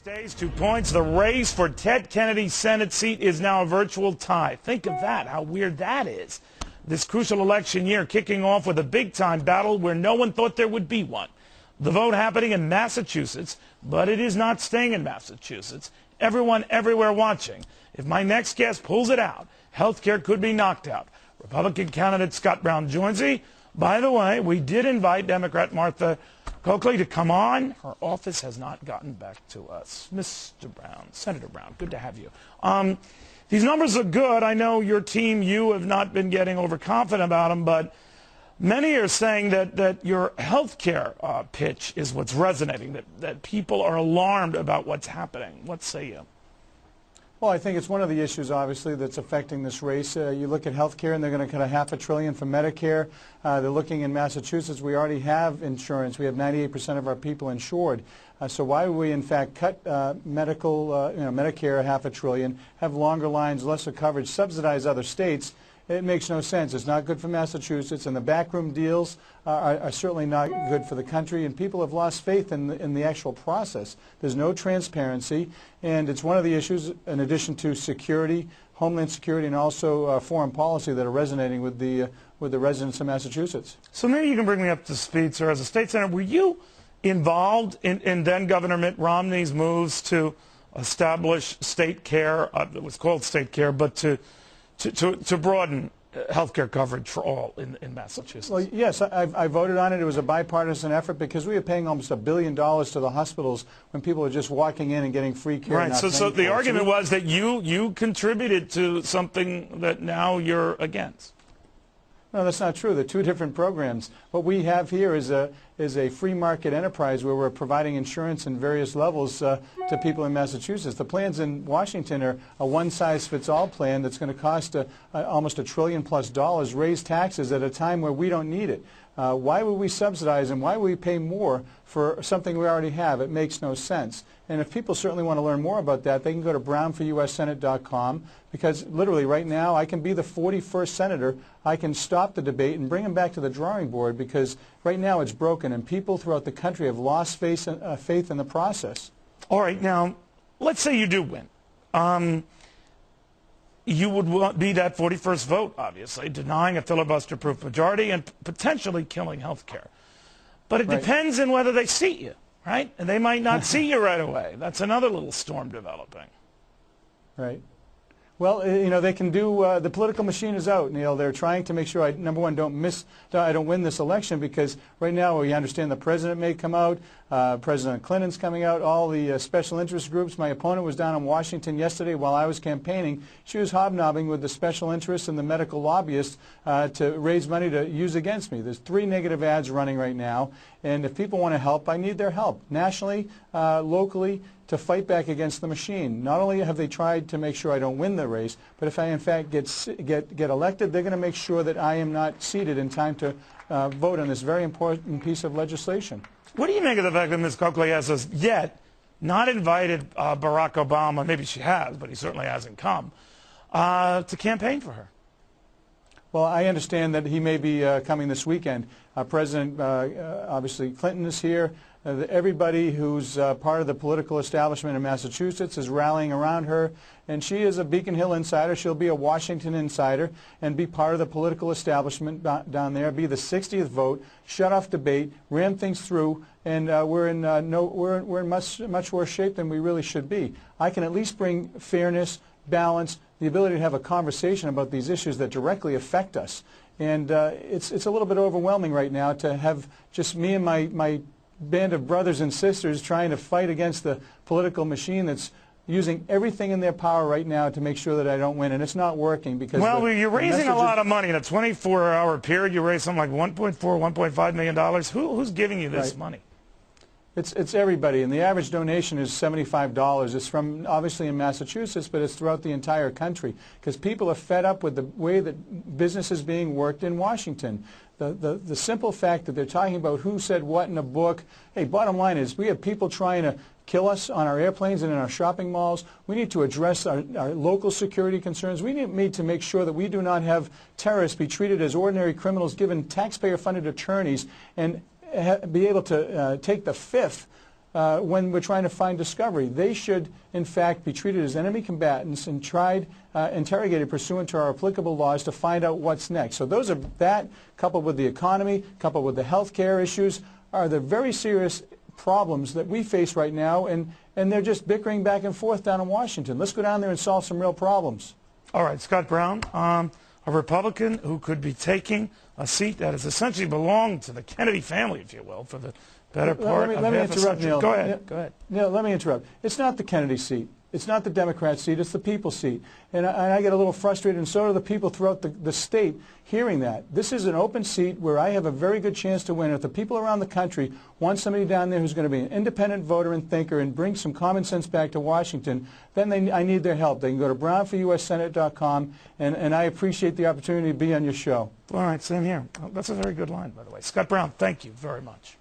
Stays 2 points. The race for Ted Kennedy's Senate seat is now a virtual tie. Think of that, how weird that is. This crucial election year kicking off with a big-time battle where no one thought there would be one. The vote happening in Massachusetts, but it is not staying in Massachusetts. Everyone everywhere watching. If my next guest pulls it out, health care could be knocked out. Republican candidate Scott Brown joins me. By the way, we did invite Democrat Martha Coakley to come on. Her office has not gotten back to us. Mr. Brown, Senator Brown, good to have you. These numbers are good. I know your team, you have not been getting overconfident about them, but many are saying that your health care pitch is what's resonating, that people are alarmed about what's happening. What say you? Well, I think it's one of the issues, obviously, that's affecting this race. You look at health care, and they're going to cut $500 billion from Medicare. They're looking in Massachusetts. We already have insurance. We have 98% of our people insured. So why would we, in fact, cut Medicare $500 billion, have longer lines, lesser coverage, subsidize other states? It makes no sense. It's not good for Massachusetts, and the backroom deals are certainly not good for the country, and people have lost faith in the actual process. There's no transparency, and it's one of the issues, in addition to security, homeland security, and also foreign policy that are resonating with the residents of Massachusetts. So maybe you can bring me up to speed, sir. As a state senator, were you involved in then Governor Mitt Romney's moves to establish state care? It was called state care, but to broaden health care coverage for all in Massachusetts? Well, yes, I voted on it. It was a bipartisan effort because we were paying almost $1 billion to the hospitals when people are just walking in and getting free care. Right, so the argument was that you contributed to something that now you're against. No, that's not true. They're two different programs. What we have here is a free market enterprise where we're providing insurance in various levels to people in Massachusetts. The plans in Washington are a one-size-fits-all plan that's going to cost almost $1 trillion plus, raise taxes at a time where we don't need it. Why would we subsidize and why would we pay more for something we already have? It makes no sense. And if people certainly want to learn more about that, they can go to brownforussenate.com, because literally right now I can be the 41st senator. I can stop the debate and bring them back to the drawing board, because right now it's broken and people throughout the country have lost faith in the process. All right, now let's say you do win. You would be that 41st vote, obviously, denying a filibuster-proof majority and potentially killing health care. But it depends on whether they seat you, right? And they might not seat you right away. That's another little storm developing. Right. Well, you know, they can do, the political machine is out, Neil. They're trying to make sure I, number one, I don't win this election, because right now we understand the president may come out, President Clinton's coming out, all the special interest groups. My opponent was down in Washington yesterday while I was campaigning. She was hobnobbing with the special interests and the medical lobbyists to raise money to use against me. There's 3 negative ads running right now, and if people want to help, I need their help, nationally, locally, to fight back against the machine. Not only have they tried to make sure I don't win the race, but if I in fact get elected, they're going to make sure that I am not seated in time to vote on this very important piece of legislation. What do you make of the fact that Ms. Coakley has us yet not invited Barack Obama, maybe she has, but he certainly hasn't come, to campaign for her? Well, I understand that he may be coming this weekend. President, obviously, Clinton is here. Everybody who's part of the political establishment in Massachusetts is rallying around her, and she is a Beacon Hill insider. She'll be a Washington insider and be part of the political establishment down there, be the 60th vote, shut off debate, ram things through, and we're in much worse shape than we really should be. I can at least bring fairness, balance, the ability to have a conversation about these issues that directly affect us. And it's a little bit overwhelming right now to have just me and my band of brothers and sisters trying to fight against the political machine that's using everything in their power right now to make sure that I don't win, and it's not working because you're raising a lot of money in a 24-hour period. You raise something like $1.5 million. Who's giving you this money? It's everybody, and the average donation is $75. It's from, obviously, in Massachusetts, but it's throughout the entire country, because people are fed up with the way that business is being worked in Washington. The simple fact that they're talking about who said what in a book. Hey, bottom line is we have people trying to kill us on our airplanes and in our shopping malls. We need to address our local security concerns. We need to make sure that we do not have terrorists be treated as ordinary criminals, given taxpayer-funded attorneys, and be able to take the 5th when we're trying to find discovery. They should, in fact, be treated as enemy combatants and tried, interrogated pursuant to our applicable laws to find out what's next. So those are that, coupled with the economy, coupled with the health care issues, are the very serious problems that we face right now, and they're just bickering back and forth down in Washington. Let's go down there and solve some real problems. All right, Scott Brown, a Republican who could be taking a seat that has essentially belonged to the Kennedy family, if you will, for the better part of half a century. Neil. Go ahead. Go ahead. Neil, let me interrupt. It's not the Kennedy seat. It's not the Democrat seat. It's the people's seat. And I get a little frustrated, and so do the people throughout the state hearing that. This is an open seat where I have a very good chance to win. If the people around the country want somebody down there who's going to be an independent voter and thinker and bring some common sense back to Washington, then I need their help. They can go to brownforussenate.com, and I appreciate the opportunity to be on your show. All right, same here. That's a very good line, by the way. Scott Brown, thank you very much.